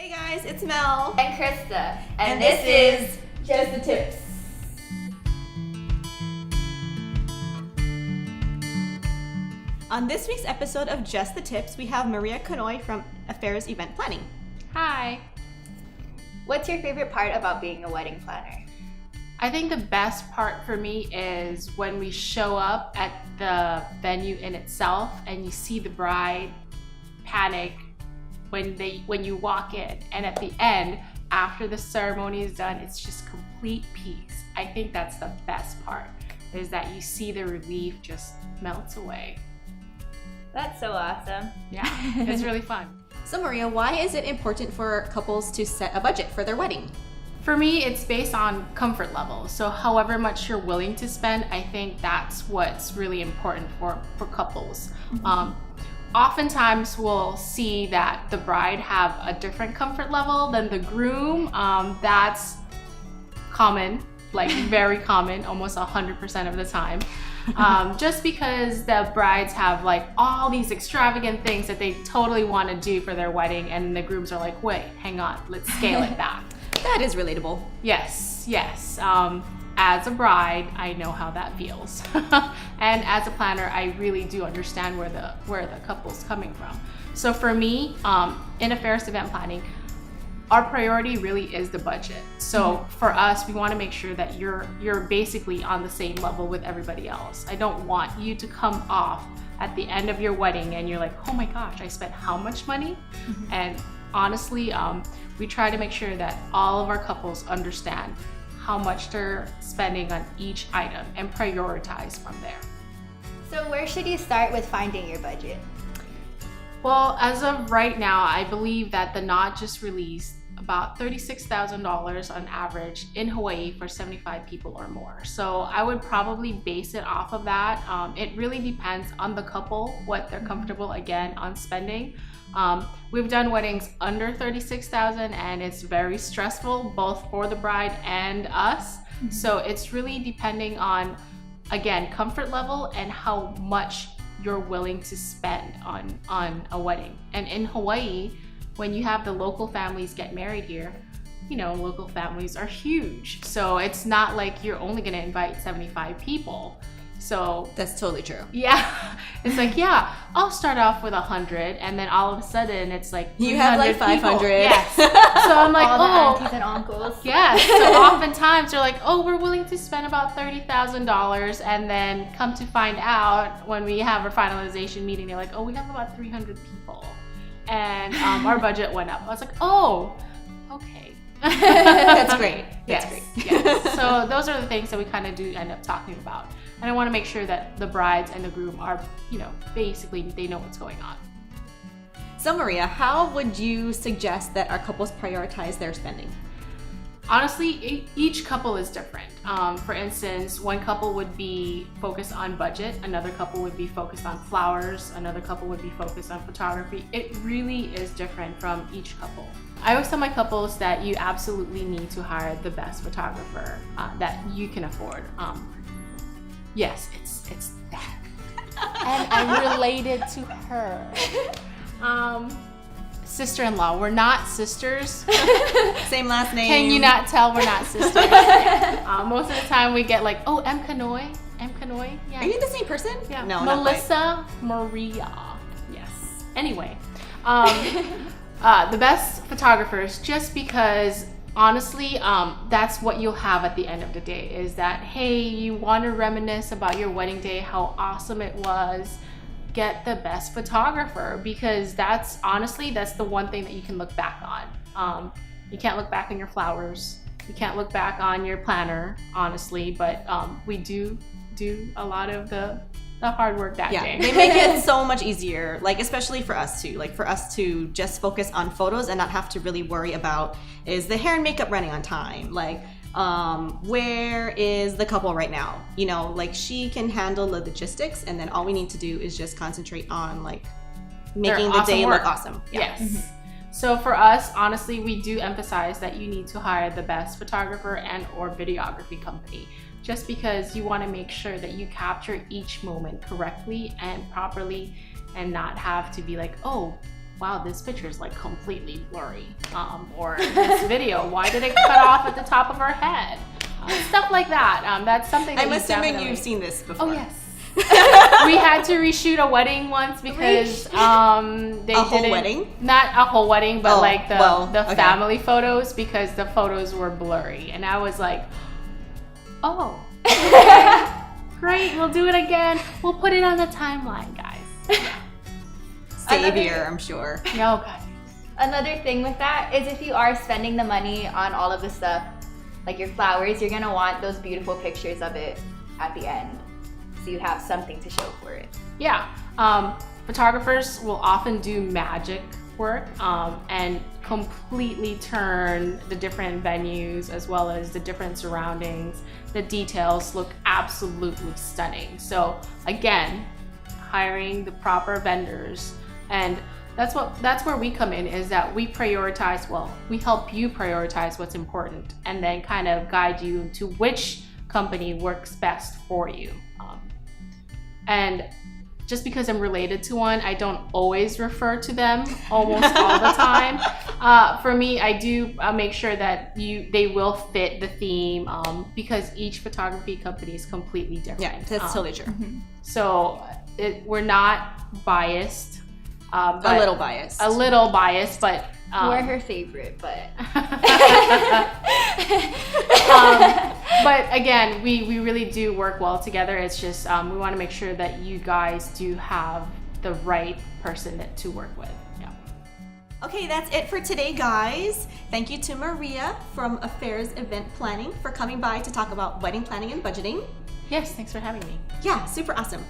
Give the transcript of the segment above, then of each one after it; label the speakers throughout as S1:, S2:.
S1: Hey guys, it's Mel
S2: and Krista,
S1: and this is Just the Tips. On this week's episode of Just the Tips, we have Maria Canoy from Affairs Event Planning.
S3: Hi.
S2: What's your favorite part about being a wedding planner?
S3: I think the best part for me is when we show up at the venue in itself and you see the bride panic when you walk in, and at the end, after the ceremony is done, it's just complete peace. I think that's the best part, is that you see the relief just melts away.
S2: That's so awesome.
S3: Yeah, it's really fun.
S1: So Maria, why is it important for couples to set a budget for their wedding?
S3: For me, it's based on comfort level. So however much you're willing to spend, I think that's what's really important for couples. Oftentimes we'll see that the bride have a different comfort level than the groom. That's common, like very common, almost 100% of the time. Just because the brides have like all these extravagant things that they totally want to do for their wedding, and the grooms are like, wait, hang on, let's scale it back.
S1: That is relatable.
S3: Yes. As a bride, I know how that feels. And as a planner, I really do understand where the couple's coming from. So for me, in Affairs Event Planning, our priority really is the budget. So for us, we want to make sure that you're basically on the same level with everybody else. I don't want you to come off at the end of your wedding and you're like, oh my gosh, I spent how much money? And honestly, we try to make sure that all of our couples understand how much they're spending on each item and prioritize from there.
S2: So where should you start with finding your budget?
S3: Well, as of right now, I believe that the Knot just released about $36,000 on average in Hawaii for 75 people or more. So I would probably base it off of that. It really depends on the couple, what they're comfortable again on spending. We've done weddings under $36,000 and it's very stressful both for the bride and us. So it's really depending on, again, comfort level and how much you're willing to spend on a wedding. And in Hawaii, when you have the local families get married here, you know, local families are huge. So it's not like you're only gonna invite 75 people. So
S1: that's totally true.
S3: Yeah, it's like, yeah, I'll start off with 100, and then all of a sudden it's like
S1: you have like 500.
S3: Yes. So I'm like,
S2: all the aunties and uncles.
S3: Yeah. So oftentimes they're like, oh, we're willing to spend about $30,000, and then come to find out when we have our finalization meeting, they're like, oh, we have about 300 people, and our budget went up. I was like, oh, okay.
S1: That's great. That's great.
S3: Yes. So those are the things that we kind of do end up talking about. And I want to make sure that the brides and the groom are, you know, basically they know what's going on.
S1: So Maria, how would you suggest that our couples prioritize their spending?
S3: Honestly, each couple is different. For instance, one couple would be focused on budget, another couple would be focused on flowers, another couple would be focused on photography. It really is different from each couple. I always tell my couples that you absolutely need to hire the best photographer that you can afford. Yes, it's that. And I'm related to her. Sister-in-law. We're not sisters.
S1: Same last name.
S3: Can you not tell we're not sisters? Most of the time we get like, oh, M. Canoy. Yeah.
S1: Are you the same person?
S3: Yeah.
S1: No,
S3: Melissa Maria. Yes. Anyway, the best photographers, just because honestly, that's what you'll have at the end of the day, is that, hey, you want to reminisce about your wedding day, how awesome it was. Get the best photographer, because that's the one thing that you can look back on. You can't look back on your flowers. You can't look back on your planner, honestly, but we do a lot of the hard work that day.
S1: They make it so much easier, like especially for us too, like for us to just focus on photos and not have to really worry about, is the hair and makeup running on time? Like, where is the couple right now? You know, like she can handle the logistics, and then all we need to do is just concentrate on like making the day look awesome.
S3: Yeah. Yes. So for us, honestly, we do emphasize that you need to hire the best photographer and or videography company, just because you want to make sure that you capture each moment correctly and properly, and not have to be like, oh, wow, this picture is like completely blurry. Or this video, why did it cut off at the top of her head? Stuff like that. That's something that
S1: I'm assuming
S3: definitely...
S1: you've seen this before.
S2: Oh yes.
S3: We had to reshoot a wedding once because they
S1: A whole
S3: didn't...
S1: wedding?
S3: Not a whole wedding, but
S1: Oh,
S3: like the
S1: okay.
S3: family photos, because the photos were blurry. And I was like, oh, great, we'll do it again. We'll put it on the timeline, guys.
S1: Savior, I'm sure.
S3: No, guys.
S2: Another thing with that is if you are spending the money on all of the stuff, like your flowers, you're gonna want those beautiful pictures of it at the end, so you have something to show for it.
S3: Yeah, photographers will often do magic work and completely turn the different venues as well as the different surroundings. The details look absolutely stunning. So again, hiring the proper vendors, and that's where we come in, is that we prioritize, we help you prioritize what's important and then kind of guide you to which company works best for you. And just because I'm related to one, I don't always refer to them almost all the time. For me, I do make sure that they will fit the theme because each photography company is completely different.
S1: Yeah, that's totally true.
S3: So we're not biased.
S1: A little biased.
S3: A little biased, but...
S2: We're her favorite, but...
S3: But again, we really do work well together. It's just we want to make sure that you guys do have the right person to work with. Yeah.
S1: Okay, that's it for today, guys. Thank you to Maria from Affairs Event Planning for coming by to talk about wedding planning and budgeting.
S3: Yes, thanks for having me.
S1: Yeah, super awesome.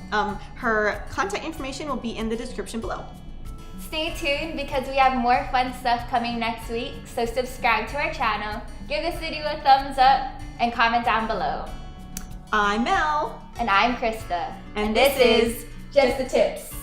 S1: Her contact information will be in the description below.
S2: Stay tuned because we have more fun stuff coming next week. So subscribe to our channel, give this video a thumbs up, and comment down below.
S1: I'm Mel.
S2: And I'm Krista.
S1: And this is
S2: Just the Tips.